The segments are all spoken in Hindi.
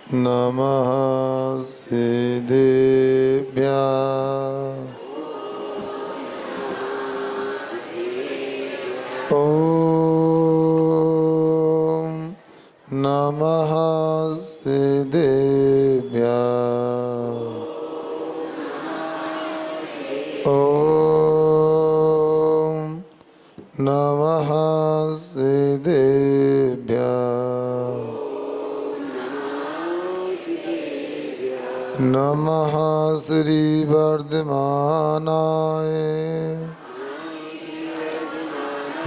नमः सिद्धेभ्यः। ॐ नमः सिद्धेभ्यः। ॐ नमः सिद्धेभ्यः। नमः श्री वर्धमानाय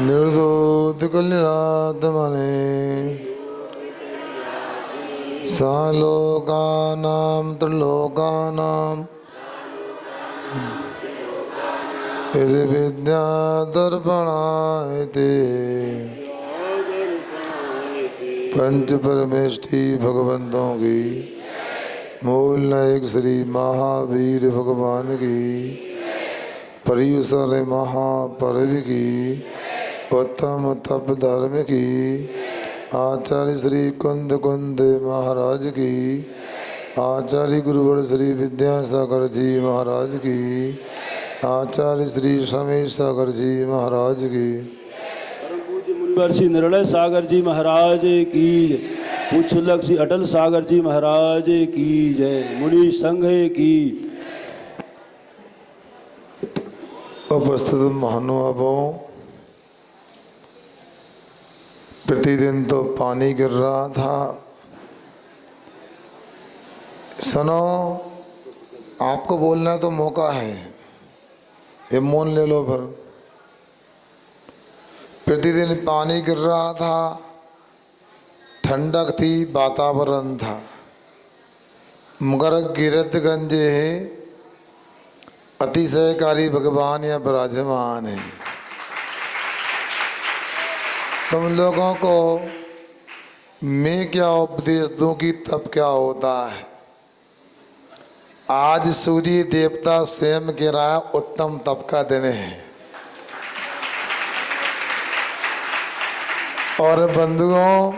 निर्धूतकल्यात्मने सालोकानां त्रिलोकानां यदि विद्यादर्पणाय ते पंच परमेष्टि भगवंतों की मूल नायक श्री महावीर भगवान की परिसर महापर्व की उत्तम तप धर्म की आचार्य श्री कुंद कुंद महाराज की आचार्य गुरुवर श्री विद्यासागर जी महाराज की आचार्य श्री समेश सागर जी महाराज की परम पूज्य मुनिवर श्री निर्णय सागर जी महाराज की पूछलक श्री अटल सागर जी महाराज की जय। मुनि संघ की। उपस्थित महानुभावों, प्रतिदिन तो पानी गिर रहा था। सुनो, आपको बोलना तो मौका है, ये मौन ले लो। फिर प्रतिदिन पानी गिर रहा था, ठंडक थी, वातावरण था, मगर गिरत गंजे है अतिशयकारी भगवान या विराजमान है। तुम लोगों को मैं क्या उपदेश दूं कि तब क्या होता है। आज सूर्य देवता स्वयं कह रहा है उत्तम तप का दिन है। और बंधुओं,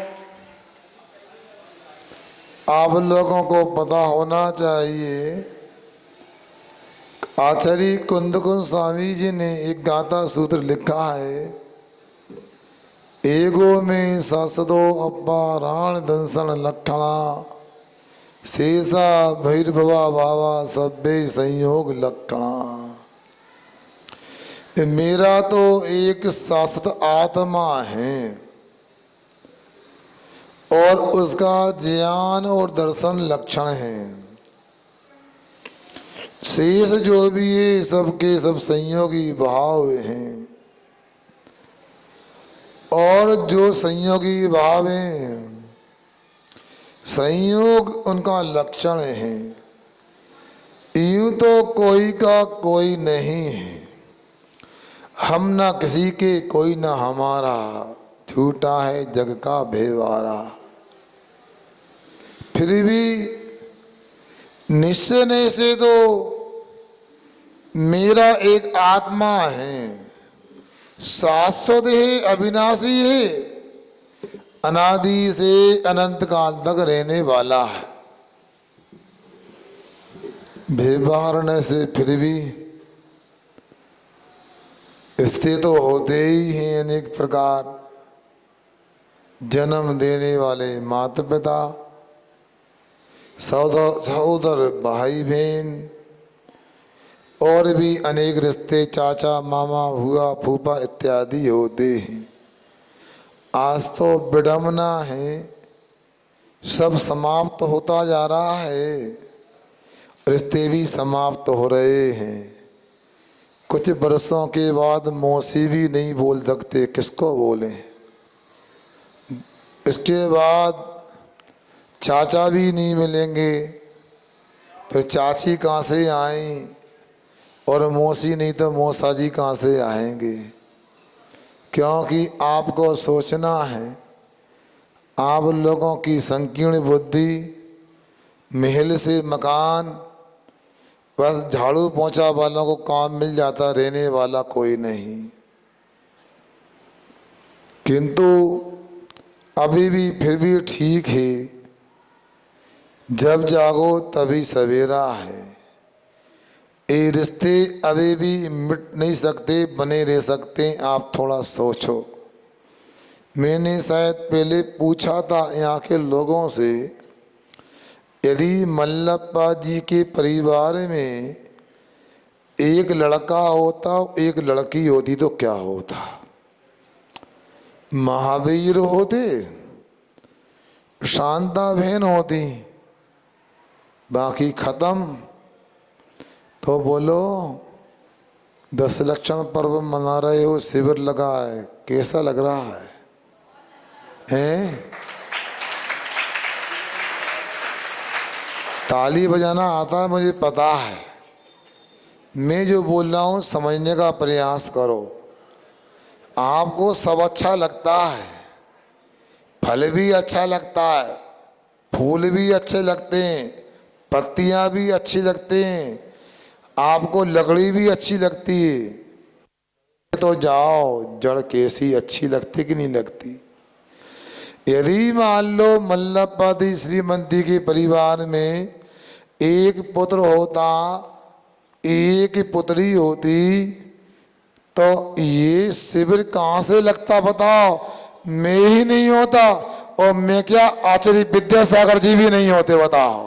आप लोगों को पता होना चाहिए, आचार्य कुंद कुंद स्वामी जी ने एक गाथा सूत्र लिखा है, एगो में सासदो अपाराण दंसन लक्षणा शेषा भैरभवा भावा सभ्य संयोग लक्षणा। मेरा तो एक शाश्वत आत्मा है और उसका ज्ञान और दर्शन लक्षण है। शेष जो भी है सबके सब संयोगी भाव हैं और जो संयोगी भाव हैं संयोग उनका लक्षण है। यूं तो कोई का कोई नहीं है, हम ना किसी के कोई ना हमारा, झूठा है जग का भेवारा। फिर भी निश्चय नहीं से तो मेरा एक आत्मा है, शाश्वत है, अविनाशी है, अनादि से अनंत काल तक रहने वाला है। व्यवहार से फिर भी स्थित तो होते ही हैं अनेक प्रकार, जन्म देने वाले माता पिता, सहोदर भाई बहन और भी अनेक रिश्ते, चाचा मामा हुआ फूफा इत्यादि होते हैं। आज तो विडम्बना है, सब समाप्त होता जा रहा है, रिश्ते भी समाप्त हो रहे हैं। कुछ वर्षों के बाद मौसी भी नहीं बोल सकते, किसको बोलें। इसके बाद चाचा भी नहीं मिलेंगे, फिर चाची कहाँ से आई, और मौसी नहीं तो मौसा जी कहाँ से आएंगे। क्योंकि आपको सोचना है, आप लोगों की संकीर्ण बुद्धि, महल से मकान, बस झाड़ू पोंछा वालों को काम मिल जाता, रहने वाला कोई नहीं। किंतु अभी भी फिर भी ठीक है जब जागो तभी सवेरा है। ये रिश्ते अभी भी मिट नहीं सकते, बने रह सकते। आप थोड़ा सोचो। मैंने शायद पहले पूछा था यहाँ के लोगों से, यदि मल्लप्पा जी के परिवार में एक लड़का होता एक लड़की होती तो क्या होता? महावीर होते, शांता बहन होती, बाकी खत्म। तो बोलो 10 लक्षण पर्व मना रहे हो, शिविर लगा है, कैसा लग रहा है? हैं? ताली बजाना आता है, मुझे पता है। मैं जो बोल रहा हूँ समझने का प्रयास करो। आपको सब अच्छा लगता है, फल भी अच्छा लगता है, फूल भी अच्छे लगते हैं, पत्तियां भी अच्छी लगती हैं, आपको लकड़ी भी अच्छी लगती है। तो जाओ, जड़ कैसी अच्छी लगती कि नहीं लगती? यदि मान लो मल्लप्पा जी श्रीमंती के परिवार में एक पुत्र होता, एक पुत्री होती, तो ये शिविर कहाँ से लगता बताओ? मैं ही नहीं होता, और मैं क्या आचार्य विद्यासागर जी भी नहीं होते, बताओ।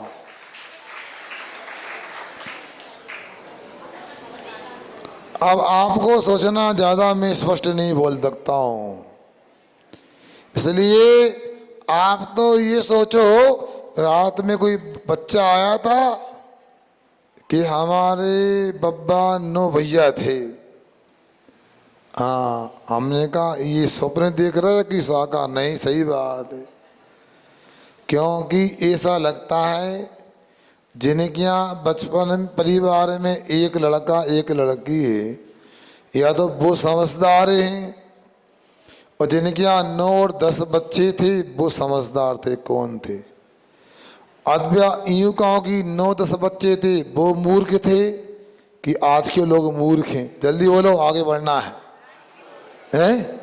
अब आपको सोचना, ज्यादा मैं स्पष्ट नहीं बोल सकता हूं, इसलिए आप तो ये सोचो, रात में कोई बच्चा आया था कि हमारे बब्बा 9 भैया थे। हाँ, हमने कहा ये स्वप्न देख रहा है कि साकार? नहीं, सही बात है। क्योंकि ऐसा लगता है जिनके यहाँ बचपन परिवार में एक लड़का एक लड़की है, या तो वो समझदार हैं, और जिनके यहाँ 9 और 10 बच्चे थे वो समझदार थे। कौन थे? अथवा यूं कहो कि 9-10 बच्चे थे वो मूर्ख थे, कि आज के लोग मूर्ख हैं? जल्दी बोलो, आगे बढ़ना है, हैं?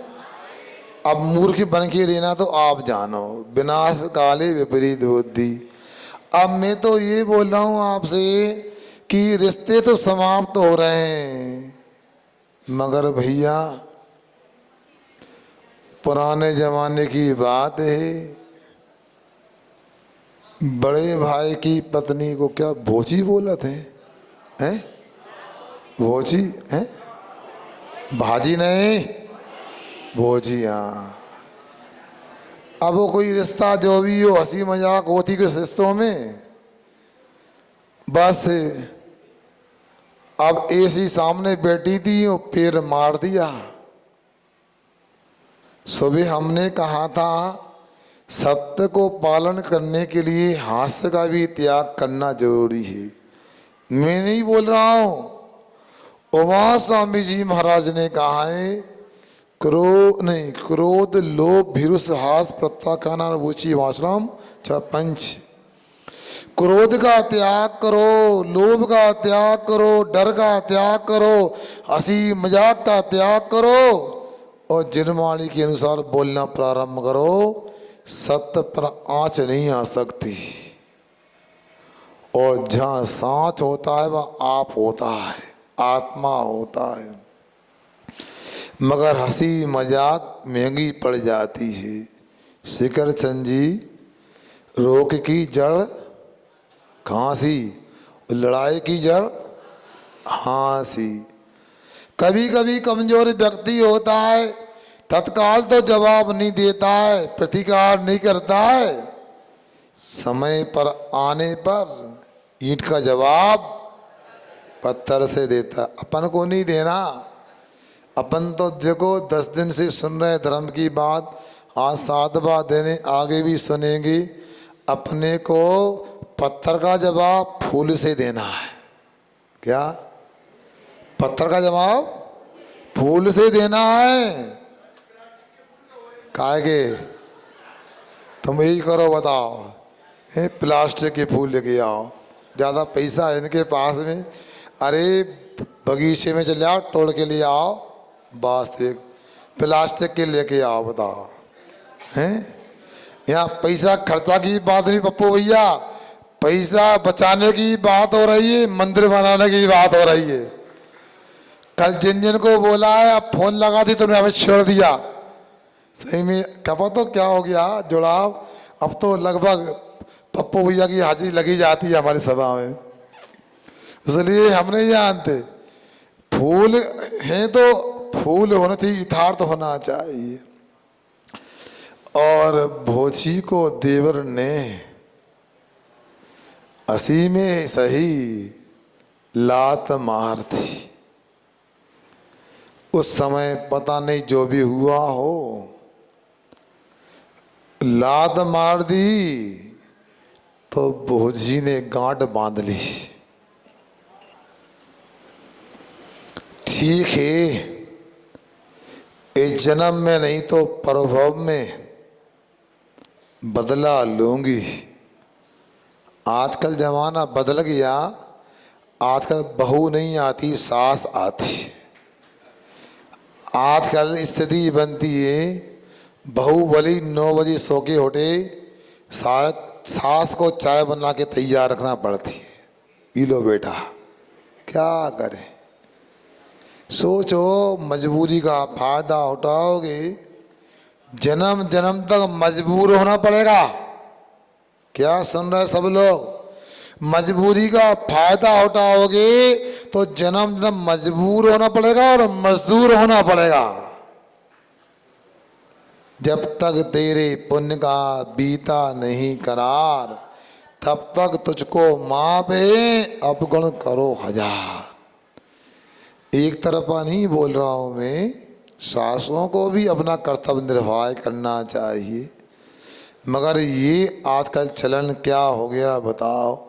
अब मूर्ख बन के रहना तो आप जानो, विनाश काले विपरीत बुद्धि। अब मैं तो ये बोल रहा हूँ आपसे कि रिश्ते तो समाप्त हो रहे हैं, मगर भैया पुराने जमाने की बात है, बड़े भाई की पत्नी को क्या भोजी बोला थे? हैं? भोजी हैं? भाजी नहीं, भोजी। हाँ, अब वो कोई रिश्ता जो भी हो, हंसी मजाक होती कुछ रिश्तों में, बस अब ऐसी सामने बैठी थी और पैर मार दिया। सुबह हमने कहा था सत्य को पालन करने के लिए हास्य का भी त्याग करना जरूरी है। मैं नहीं बोल रहा हूं, उमा स्वामी जी महाराज ने कहा है, क्रोध लोभ भीरुष हास प्रत्याख्यान रुचि वाचनम पंच। क्रोध का त्याग करो, लोभ का त्याग करो, डर का त्याग करो, हंसी मजाक का त्याग करो, और जिनवाणी के अनुसार बोलना प्रारंभ करो। सत्य पर आंच नहीं आ सकती, और जहां सांच होता है वह आप होता है, आत्मा होता है। मगर हंसी मजाक महंगी पड़ जाती है। शिखर चंद जी, रोग की जड़ खांसी, लड़ाई की जड़ हाँसी। कभी कभी कमजोर व्यक्ति होता है, तत्काल तो जवाब नहीं देता है, प्रतिकार नहीं करता है, समय पर आने पर ईंट का जवाब पत्थर से देता। अपन को नहीं देना। अपन तो देखो 10 दिन से सुन रहे धर्म की बात, आज 7 बार देने, आगे भी सुनेंगे। अपने को पत्थर का जवाब फूल से देना है। क्या? पत्थर का जवाब फूल से देना है। काहे के? तुम यही करो, बताओ, प्लास्टिक के फूल लेके आओ, ज़्यादा पैसा है इनके पास में। अरे बगीचे में चले आओ, तोड़ के ले आओ, वास्तविक प्लास्टिक के लेके आओ, बताओ। हैं? यहाँ पैसा खर्चा की बात नहीं पप्पू भैया, पैसा बचाने की बात हो रही है, मंदिर बनाने की बात हो रही है। कल जिन जिन को बोला है, अब फोन लगा दी तुमने हमें छोड़ दिया। सही में कपा तो क्या हो गया जुड़ाव, अब तो लगभग पप्पू भैया की हाजिरी लगी जाती है हमारी सभा में। इसलिए हम नहीं जानते, फूल हैं तो फूल होना चाहिए, यथार्थ होना चाहिए। और भोजी को देवर ने असी में सही लात मार थी। उस समय पता नहीं जो भी हुआ हो, लात मार दी तो भोजी ने गांठ बांध ली। ठीक है, इस जन्म में नहीं तो परभव में बदला लूंगी। आजकल जमाना बदल गया, आजकल बहू नहीं आती, सास आती। आजकल स्थिति बनती है, बहू भली 9 बजे सो के उठे, सास को चाय बना के तैयार रखना पड़ती है। पी लो बेटा, क्या करें। सोचो, मजबूरी का फायदा उठाओगे, जन्म जन्म तक मजबूर होना पड़ेगा। क्या सुन रहे सब लोग? मजबूरी का फायदा उठाओगे तो जन्म जन्म मजबूर होना पड़ेगा और मजदूर होना पड़ेगा। जब तक तेरे पुण्य का बीता नहीं करार, तब तक तुझको माफ है अपगुण करो हजार। एक तरफा नहीं बोल रहा हूं मैं, सासुओं को भी अपना कर्तव्य निर्वाह करना चाहिए। मगर ये आजकल चलन क्या हो गया बताओ?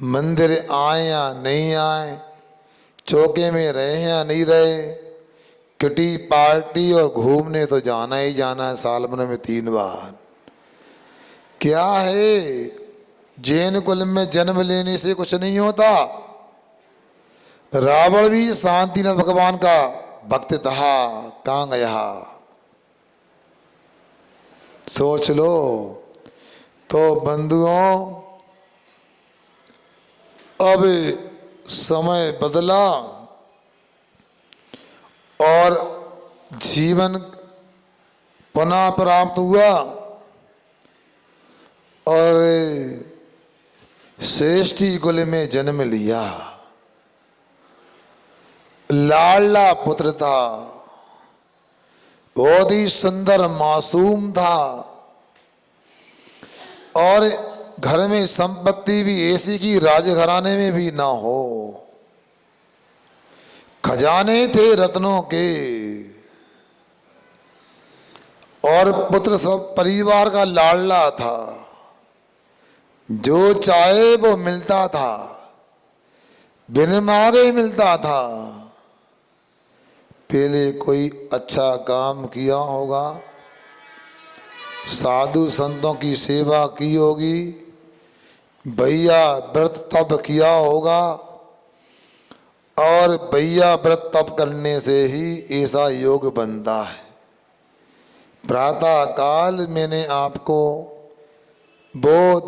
मंदिर आए या नहीं आए, चौके में रहे या नहीं रहे, किटी पार्टी और घूमने तो जाना ही जाना है, साल भर में 3 बार। क्या है, जैन कुल में जन्म लेने से कुछ नहीं होता। रावण भी शांतिनाथ भगवान का भक्त था, कहाँ गया? सोच लो। तो बंधुओं, अब समय बदला और जीवन पुनः प्राप्त हुआ और श्रेष्ठी कुल में जन्म लिया। लाडला पुत्र था, बहुत ही सुंदर मासूम था और घर में संपत्ति भी ऐसी की राजघराने में भी ना हो। खजाने थे रत्नों के और पुत्र सब परिवार का लाडला था। जो चाहे वो मिलता था, बिन मांगे मिलता था। पहले कोई अच्छा काम किया होगा, साधु संतों की सेवा की होगी, भैया व्रत तप किया होगा और भैया व्रत तप करने से ही ऐसा योग बनता है। प्रातः काल मैंने आपको वो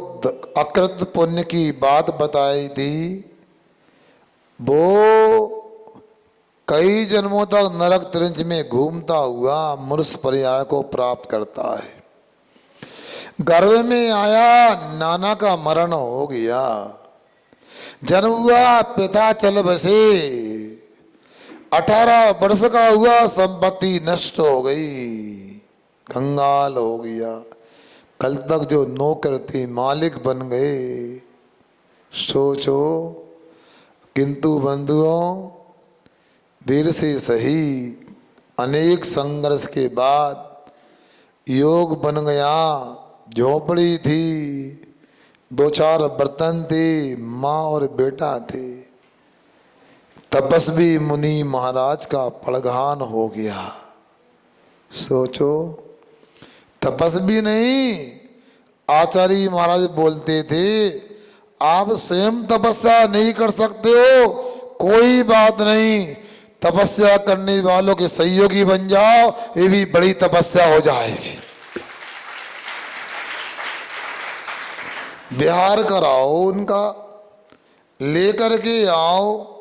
अकृत पुण्य की बात बताई थी। वो कई जन्मों तक नरक त्रिंच में घूमता हुआ मनुष्य पर्याय को प्राप्त करता है। गर्भ में आया, नाना का मरण हो गया, जन्म हुआ, पिता चल बसे, 18 वर्ष का हुआ, संपत्ति नष्ट हो गई, कंगाल हो गया। कल तक जो नौकर थे मालिक बन गए। सोचो। किंतु बंधुओं, देर से सही अनेक संघर्ष के बाद योग बन गया। झोपड़ी थी, 2-4 बर्तन थे, माँ और बेटा थे। तपस्वी मुनि महाराज का पड़घान हो गया। सोचो, तपस्वी नहीं, आचार्य महाराज बोलते थे, आप स्वयं तपस्या नहीं कर सकते हो, कोई बात नहीं, तपस्या करने वालों के सहयोगी बन जाओ, ये भी बड़ी तपस्या हो जाएगी। विहार कराओ उनका, लेकर के आओ।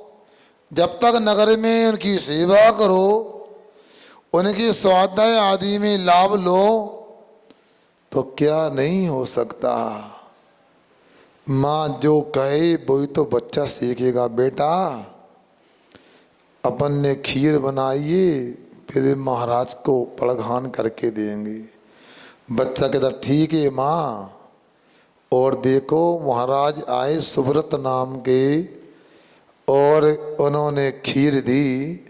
जब तक नगर में उनकी सेवा करो, उनकी स्वाध्याय आदि में लाभ लो, तो क्या नहीं हो सकता। माँ जो कहे वही तो बच्चा सीखेगा। बेटा अपन ने खीर बनाइए, फिर महाराज को पड़घान करके देंगे। बच्चा कहता ठीक है माँ। और देखो महाराज आए सुब्रत नाम के, और उन्होंने खीर दी।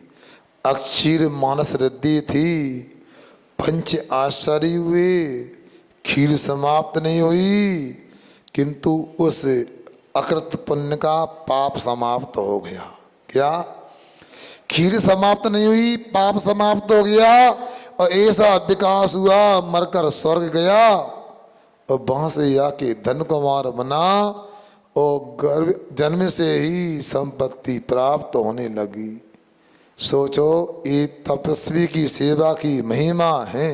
अक्षीर मानस रिद्धि थी, पंच आश्चर्य हुए। खीर समाप्त नहीं हुई, किंतु उस अकृत पुण्य का पाप समाप्त हो गया। क्या? खीर समाप्त नहीं हुई, पाप समाप्त हो गया। और ऐसा विकास हुआ, मरकर स्वर्ग गया और वहां से आके धन कुमार बना, और गर्भ जन्म से ही संपत्ति प्राप्त होने लगी। सोचो ये तपस्वी की सेवा की महिमा है।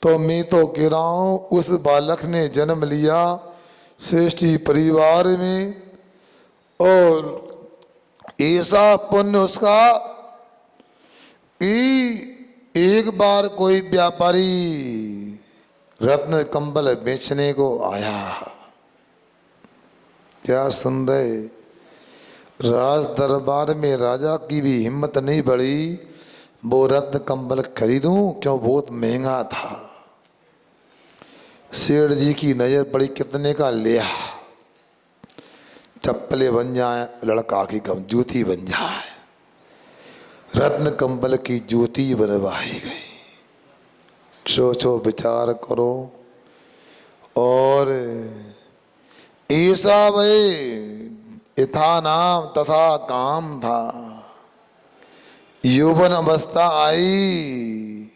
तो मैं तो कह रहा हूं उस बालक ने जन्म लिया श्रेष्ठी परिवार में, और ऐसा पुण्य उसका एक बार कोई व्यापारी रत्न कंबल बेचने को आया। क्या सुन रहे? राज दरबार में राजा की भी हिम्मत नहीं बढ़ी, वो रत्न कंबल खरीदूं, क्यों बहुत महंगा था। सेठ जी की नजर पड़ी, कितने का लिया? चप्पले बन जाए लड़का की कम जूती बन जाए। रत्न कंबल की जूती बनवाई गई। सोचो विचार करो। और ऐसा भाई यथा नाम तथा काम था। यौवन अवस्था आई,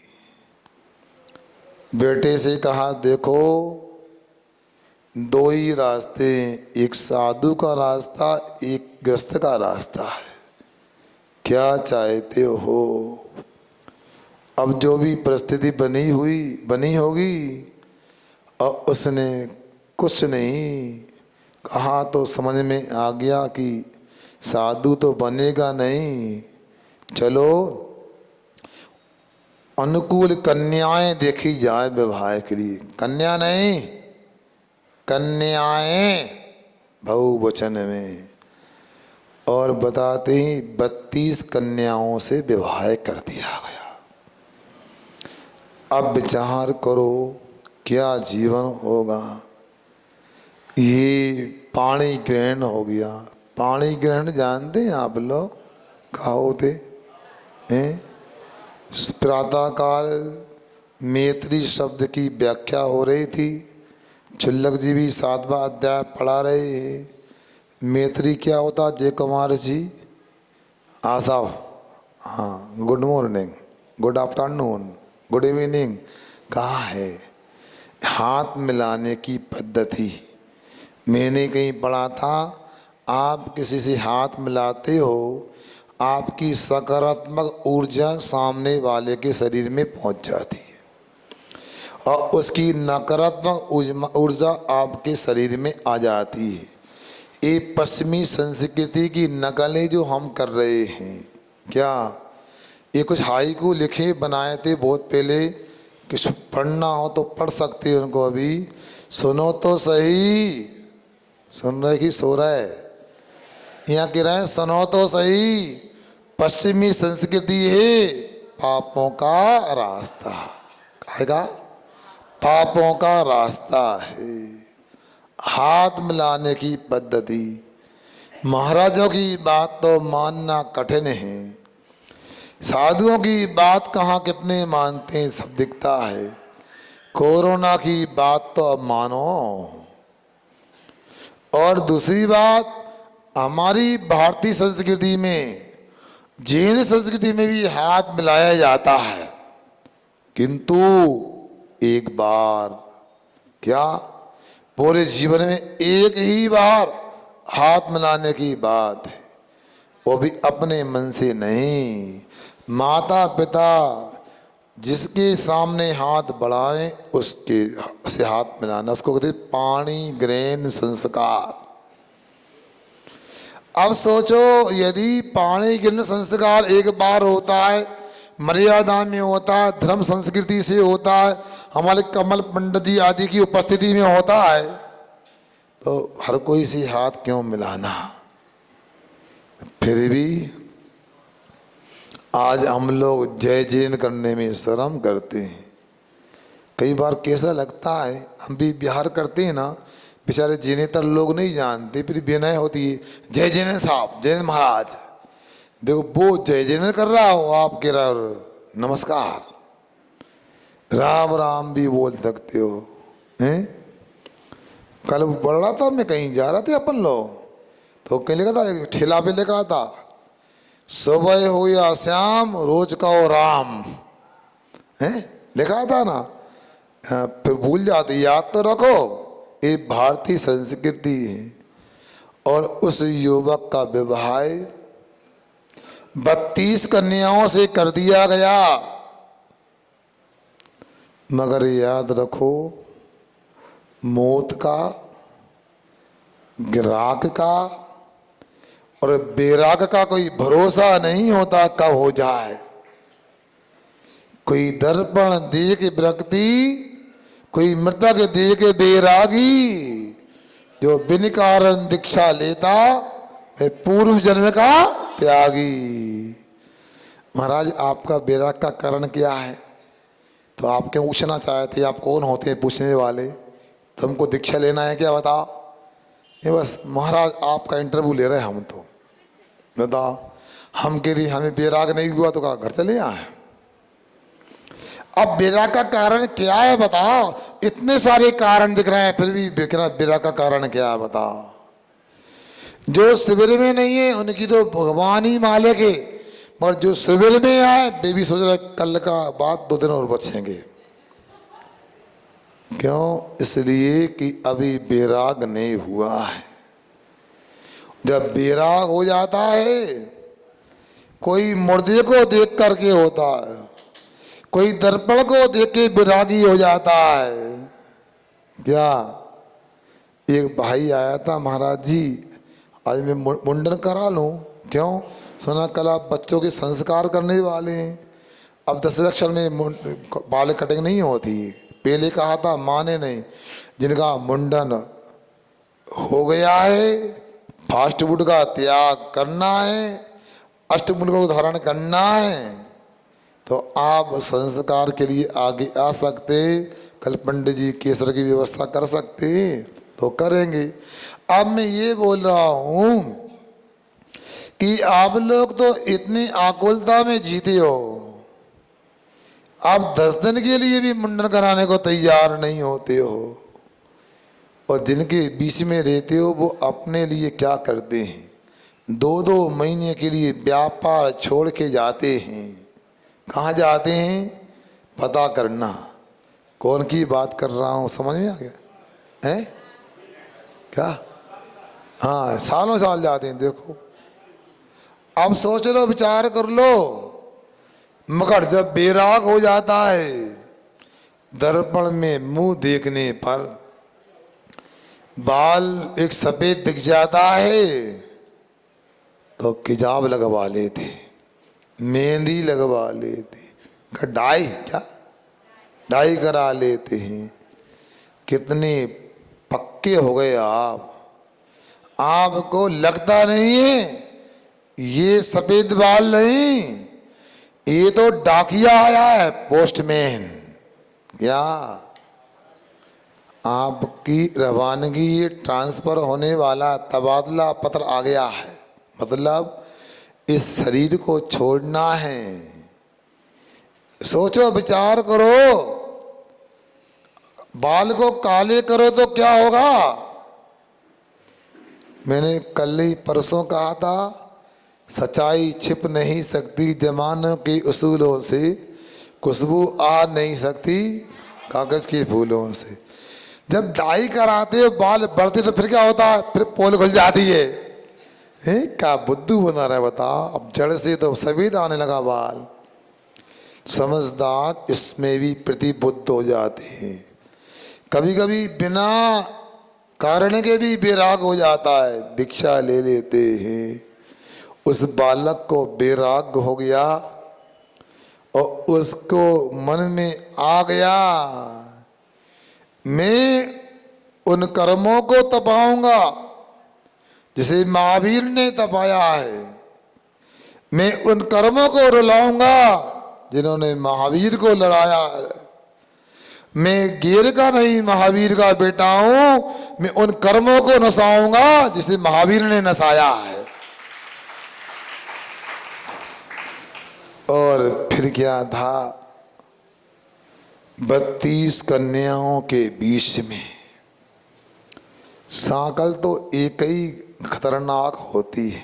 बेटे से कहा देखो दो ही रास्ते, एक साधु का रास्ता, एक गृहस्थ का रास्ता है, क्या चाहते हो? अब जो भी परिस्थिति बनी होगी, और उसने कुछ नहीं कहा तो समझ में आ गया कि साधु तो बनेगा नहीं। चलो अनुकूल कन्याएं देखी जाए विवाह के लिए। कन्या नहीं, कन्याएं बहुवचन में। और बताते ही 32 कन्याओं से विवाह कर दिया गया। अब विचार करो क्या जीवन होगा। ये पाणी ग्रहण हो गया। पाणी ग्रहण जानते हैं आप लोग? कहा होते हैं? प्रातःकाल मैत्री शब्द की व्याख्या हो रही थी। चुल्लक जी भी 7वां अध्याय पढ़ा रहे हैं। मैत्री क्या होता जय कुमार जी? आशा, हाँ, good morning, good afternoon, good evening. कहा है हाथ मिलाने की पद्धति। मैंने कहीं पढ़ा था, आप किसी से हाथ मिलाते हो, आपकी सकारात्मक ऊर्जा सामने वाले के शरीर में पहुंच जाती है, और उसकी नकारात्मक ऊर्जा आपके शरीर में आ जाती है। ये पश्चिमी संस्कृति की नकल है जो हम कर रहे हैं। क्या ये कुछ हाइकू लिखे बनाए थे बहुत पहले, कुछ पढ़ना हो तो पढ़ सकते हैं उनको। अभी सुनो तो सही। सुन रहे कि सो रहा है? यहाँ कह रहे हैं सुनो तो सही। पश्चिमी संस्कृति है पापों का रास्ता। कहेगा पापों का रास्ता है। हाथ मिलाने की पद्धति। महाराजों की बात तो मानना कठिन है, साधुओं की बात कहाँ कितने मानते हैं, सब दिखता है। कोरोना की बात तो अब मानो। और दूसरी बात, हमारी भारतीय संस्कृति में, जैन संस्कृति में भी हाथ मिलाया जाता है, किंतु एक बार, क्या पूरे जीवन में एक ही बार हाथ मिलाने की बात है, वो भी अपने मन से नहीं। माता पिता जिसके सामने हाथ बढ़ाएं उसके से हाथ मिलाना, उसको कहते हैं पाणी ग्रहण संस्कार। अब सोचो, यदि पाणी ग्रहण संस्कार एक बार होता है, मर्यादा में होता है, धर्म संस्कृति से होता है, हमारे कमल पंडित जी आदि की उपस्थिति में होता है, तो हर कोई से हाथ क्यों मिलाना? फिर भी आज हम लोग जय जैन करने में शर्म करते हैं। कई बार कैसा लगता है, हम भी बिहार करते हैं ना, बेचारे जैनेतर लोग नहीं जानते, फिर विनय होती है, जय जैन साहब, जय महाराज। देखो वो जय जैन कर रहा हो, आप कह रहा हो नमस्कार, राम राम भी बोल सकते हो। हैं? कल बढ़ रहा था, मैं कहीं जा रहा थे अपन लोग, तो कहीं लिखा था, एक ठेला पे लिखा था, सुबह हो या श्याम रोज का हो राम, है लिखा था ना। फिर भूल जाते, याद तो रखो, ये भारतीय संस्कृति है। और उस युवक का विवाह 32 कन्याओं से कर दिया गया, मगर याद रखो, मौत का, गिराक का और बेराग का कोई भरोसा नहीं होता कब हो जाए। कोई दर्पण दे के विरक्ति, कोई मृतक दे के बेरागी, जो बिन कारण दीक्षा लेता वह पूर्व जन्म का त्यागी। महाराज आपका बेराग का कारण क्या है? तो आप क्यों पूछना चाहते? आप कौन होते हैं पूछने वाले? तुमको दीक्षा लेना है क्या? बताओ। ये बस महाराज आपका इंटरव्यू ले रहे हैं हम, तो बताओ। हम कहते हमें बेराग नहीं हुआ तो कहा घर चले आए। अब बेराग का कारण क्या है बताओ? इतने सारे कारण दिख रहे हैं, फिर भी बेराग का कारण क्या है बताओ? जो शिविर में नहीं है उनकी तो भगवान ही मालिक है, और जो शिविर में आए वे भी सोच रहे कल का बात 2 दिन और बचेंगे। क्यों? इसलिए कि अभी बेराग नहीं हुआ है। जब बेराग हो जाता है, कोई मुर्दे को देख करके होता है, कोई दर्पण को देख के बेरागी हो जाता है। क्या? एक भाई आया था, महाराज जी आज मैं मुंडन करा लूं? क्यों? सुना कल आप बच्चों के संस्कार करने वाले हैं। अब 10 अक्षर में बाल कटिंग नहीं होती। पहले कहा था, माने नहीं। जिनका मुंडन हो गया है, फास्ट फूड का त्याग करना है, अष्टमुल को धारण करना है, तो आप संस्कार के लिए आगे आ सकते। कल पंडित जी केसर की व्यवस्था कर सकते तो करेंगे। अब मैं ये बोल रहा हूं कि आप लोग तो इतनी आकुलता में जीते हो, आप 10 दिन के लिए भी मुंडन कराने को तैयार नहीं होते हो, और जिनके बीच में रहते हो वो अपने लिए क्या करते हैं? 2-2 महीने के लिए व्यापार छोड़ के जाते हैं। कहाँ जाते हैं? पता करना कौन की बात कर रहा हूँ, समझ में आ गया है क्या? हाँ, सालों साल जाते हैं। देखो अब सोच लो, विचार कर लो, मगर जब बेराग हो जाता है, दर्पण में मुंह देखने पर बाल एक सफेद दिख जाता है तो किजाब लगवा लेते, मेहंदी लगवा लेते, डाई क्या डाई करा लेते हैं। कितने पक्के हो गए आप, आपको लगता नहीं है ये सफेद बाल नहीं, ये तो डाकिया आया है, पोस्टमैन। क्या आपकी रवानगी ट्रांसफर होने वाला तबादला पत्र आ गया है, मतलब इस शरीर को छोड़ना है। सोचो, विचार करो, बाल को काले करो तो क्या होगा? मैंने कल ही परसों कहा था, सच्चाई छिप नहीं सकती जमानों के उसूलों से, खुशबू आ नहीं सकती कागज के फूलों से। जब डाई कराते हो बाल बढ़ते तो फिर क्या होता है? फिर पोल खुल जाती है। क्या बुद्धू बना रहा है बताओ? अब जड़ से तो सफेद आने लगा बाल। समझदार इसमें भी प्रतिबुद्ध हो जाते हैं। कभी कभी बिना कारण के भी वैराग हो जाता है, दीक्षा ले लेते हैं। उस बालक को वैराग हो गया और उसको मन में आ गया, मैं उन कर्मों को तपाऊंगा जिसे महावीर ने तपाया है, मैं उन कर्मों को रुलाऊंगा जिन्होंने महावीर को लड़ाया है। मैं गिर का नहीं महावीर का बेटा हूं, मैं उन कर्मों को नसाऊंगा जिसे महावीर ने नसाया है। और फिर क्या था, 32 कन्याओं के बीच में सांकल तो एक ही खतरनाक होती है।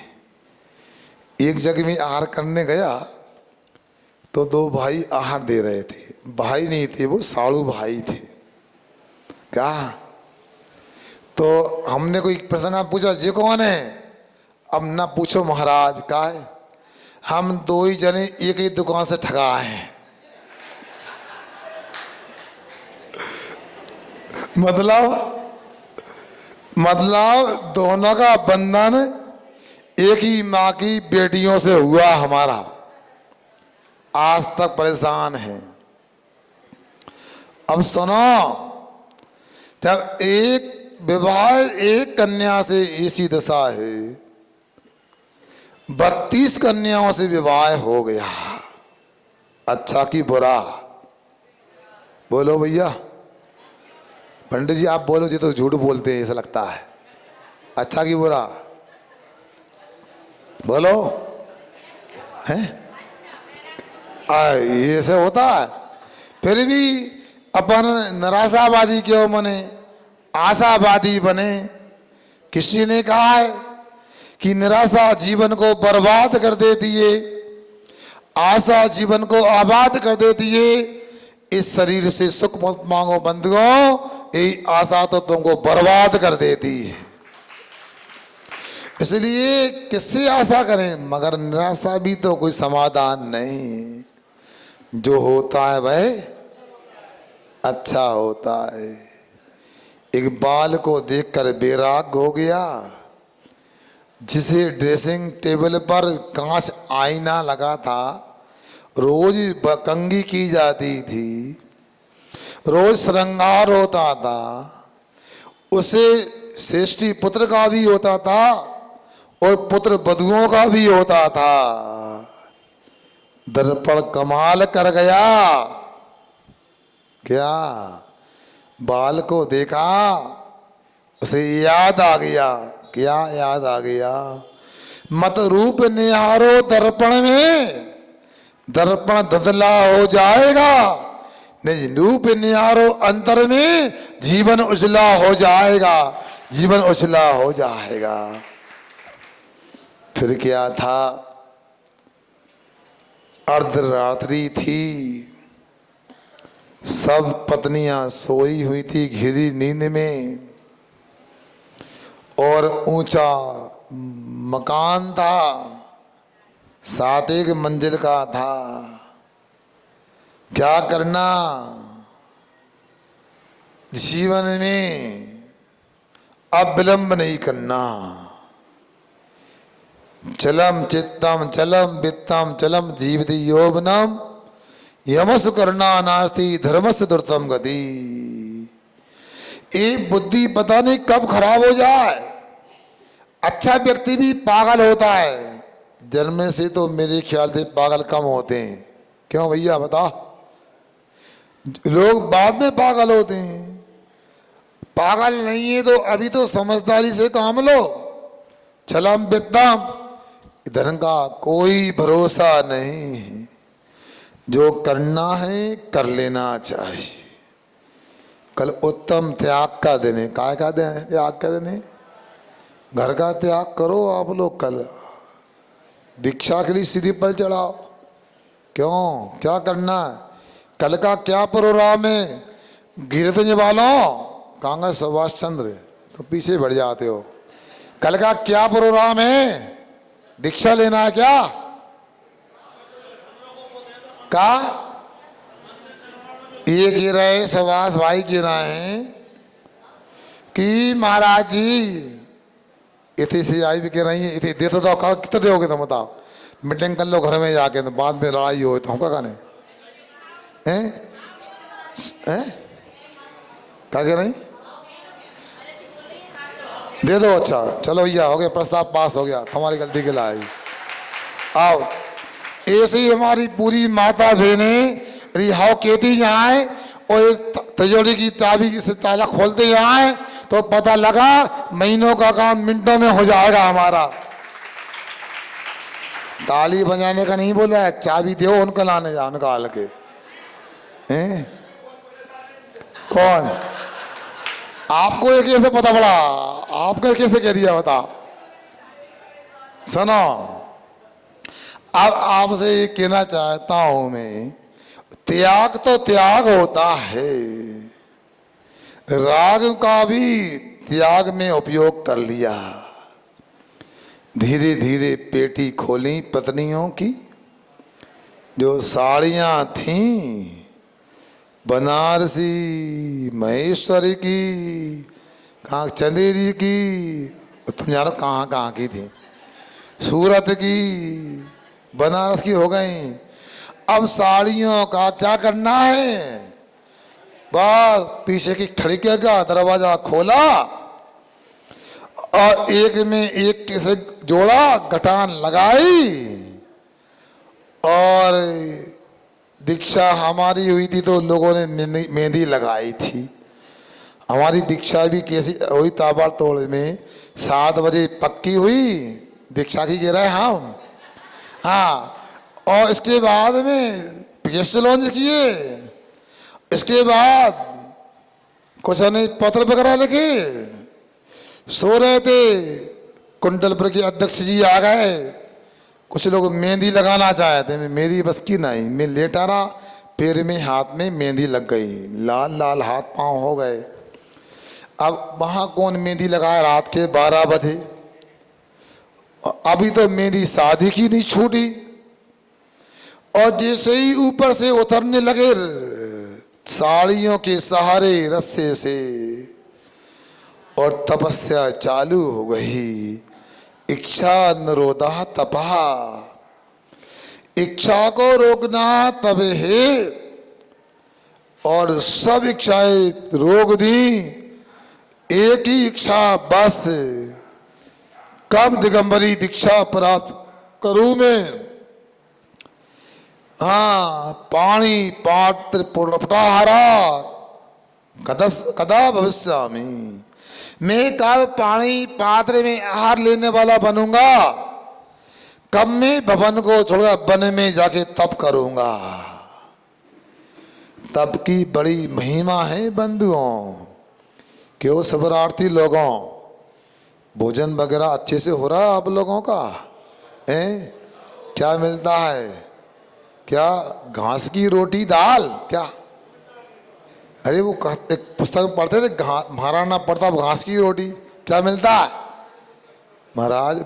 एक जगह में आहार करने गया तो 2 भाई आहार दे रहे थे, भाई नहीं थे वो, साड़ू भाई थे। क्या तो हमने कोई प्रसंग पूछा, ये कौन है? अब ना पूछो महाराज, का है हम 2 ही जने एक ही दुकान से ठगा हैं। मतलब दोनों का बंधन एक ही माँ की बेटियों से हुआ हमारा, आज तक परेशान है। अब सुनो, जब एक विवाह एक कन्या से ऐसी दशा है, 32 कन्याओं से विवाह हो गया, अच्छा कि बुरा? बोलो भैया, पंडित जी आप बोलो, जी तो झूठ बोलते हैं ऐसा लगता है। अच्छा कि बुरा? बोलो हैं? ऐसे होता है। फिर भी अपन निराशावादी क्यों बने, आशावादी बने? किसी ने कहा है कि निराशा जीवन को बर्बाद कर देती है, आशा जीवन को आबाद कर देती है। इस शरीर से सुख मत मांगो बंधुओं, यही आशा तो तुमको बर्बाद कर देती है। इसलिए किससे आशा करें? मगर निराशा भी तो कोई समाधान नहीं। जो होता है वह अच्छा होता है। एक बाल को देखकर वैराग हो गया, जिसे ड्रेसिंग टेबल पर कांच आईना लगा था, रोज कंघी की जाती थी, रोज श्रृंगार होता था, उसे श्रेष्ठी पुत्र का भी होता था और पुत्र वधुओं का भी होता था। दर्पण कमाल कर गया। क्या बाल को देखा, उसे याद आ गया। क्या याद आ गया? मत रूप निहारो दर्पण में, दर्पण धुंधला हो जाएगा। निज रूप निहारो अंतर में, जीवन उजला हो जाएगा, जीवन उजला हो जाएगा। फिर क्या था, अर्धरात्रि थी, सब पत्नियां सोई हुई थी गहरी नींद में, और ऊंचा मकान था, 7 मंजिल का था। क्या करना? जीवन में अब विलंब नहीं करना। चलम चित्तम चलम वित्तम चलम जीवति यौवनम, यमस करना नास्ति धर्मस्य दुर्तम गति। एक बुद्धि पता नहीं कब खराब हो जाए। अच्छा व्यक्ति भी पागल होता है, जन्म से तो मेरे ख्याल से पागल कम होते हैं। क्यों भैया बता? लोग बाद में पागल होते हैं। पागल नहीं है तो अभी तो समझदारी से काम लो। छलम विद्यम, धन का कोई भरोसा नहीं है। जो करना है कर लेना चाहिए। कल उत्तम त्याग का दिन है। काय का दिन है? त्याग का दिन है। घर का त्याग करो आप लोग। कल दीक्षा के लिए सीढ़ी पर चढ़ाओ। क्यों? क्या करना? कल का क्या प्रोग्राम है? गिरतंज वालों, कांग्रेस सुभाष चंद्र, तो पीछे बढ़ जाते हो। कल का क्या प्रोग्राम है? दीक्षा लेना है क्या? का ये कह रहे सुभाष भाई कह रहे हैं कि महाराज जी इतने से आई भी कह रही है इतने दे तो दो, कितने दोगे तुम बताओ, मीटिंग कर लो घर में जाके, तो बाद में लड़ाई हो तो हम क्या कहने हैं? क्या कह रही? दे दो। अच्छा चलो भैया हो गया, प्रस्ताव पास हो गया, तुम्हारी गलती के लाई। आओ ऐसे ही हमारी पूरी माता बहने यदि हाउ कहती यहाँ आए और इस तिजोरी की चाबी से ताला खोलते यहाँ आए तो पता लगा महीनों का काम मिनटों में हो जाएगा हमारा। ताली बजाने का नहीं बोला है, चाबी दो उनको लाने जा, उनका हाल के हैं? कौन आपको ये कैसे पता पड़ा? आपने कैसे कह दिया बता? सुनो, अब आपसे ये कहना चाहता हूं मैं, त्याग तो त्याग होता है, राग का भी त्याग में उपयोग कर लिया। धीरे धीरे पेटी खोली पत्नियों की, जो साड़ियां थीं बनारसी महेश्वरी की, कहाँ चंदेरी की, तुम जानो कहाँ कहाँ की थी, सूरत की, बनारस की हो गई। अब साड़ियों का क्या करना है? बस पीछे की खिड़की का दरवाजा खोला और एक में एक से जोड़ा, गटान लगाई और दीक्षा हमारी हुई थी तो लोगों ने मेहंदी लगाई थी। हमारी दीक्षा भी कैसी हुई? ताबड़ तोड़ में 7 बजे पक्की हुई दीक्षा की, कह रहे हम। हाँ, और इसके बाद में पीएस लॉन्च किए, इसके बाद कुछ नहीं पत्र वगैरह लिखे, सो रहे थे, कुंडलपुर के अध्यक्ष जी आ गए, कुछ लोग मेहंदी लगाना चाहते थे, मेरी बस की नहीं, मैं लेटा रहा, पैर में हाथ में मेहंदी लग गई, लाल लाल हाथ पांव हो गए। अब वहाँ कौन मेहंदी लगाया रात के 12 बजे? अभी तो मेहंदी शादी की नहीं छूटी, और जैसे ही ऊपर से उतरने लगे साड़ियों के सहारे रस्से से, और तपस्या चालू हो गई। इच्छा निरोधा तपहा, इच्छा को रोकना तब है, और सब इच्छाएं रोक दी, एक ही इच्छा बस, कब दिगंबरी दीक्षा प्राप्त करूं मैं? हाँ, पाणी पात्र पुरपटाहारा कदा भविष्यामि, मैं कब पानी पात्र में आहार लेने वाला बनूंगा, कब मैं भवन को छोड़कर वन में जाके तप करूंगा। तप की बड़ी महिमा है बंधुओं। क्यों शिवरार्थी लोगों, भोजन वगैरह अच्छे से हो रहा है आप लोगों का? क्या मिलता है? क्या घास की रोटी दाल? क्या? अरे वो एक पुस्तक में पढ़ते थे, महाराणा प्रताप घास की रोटी, क्या मिलता है महाराज?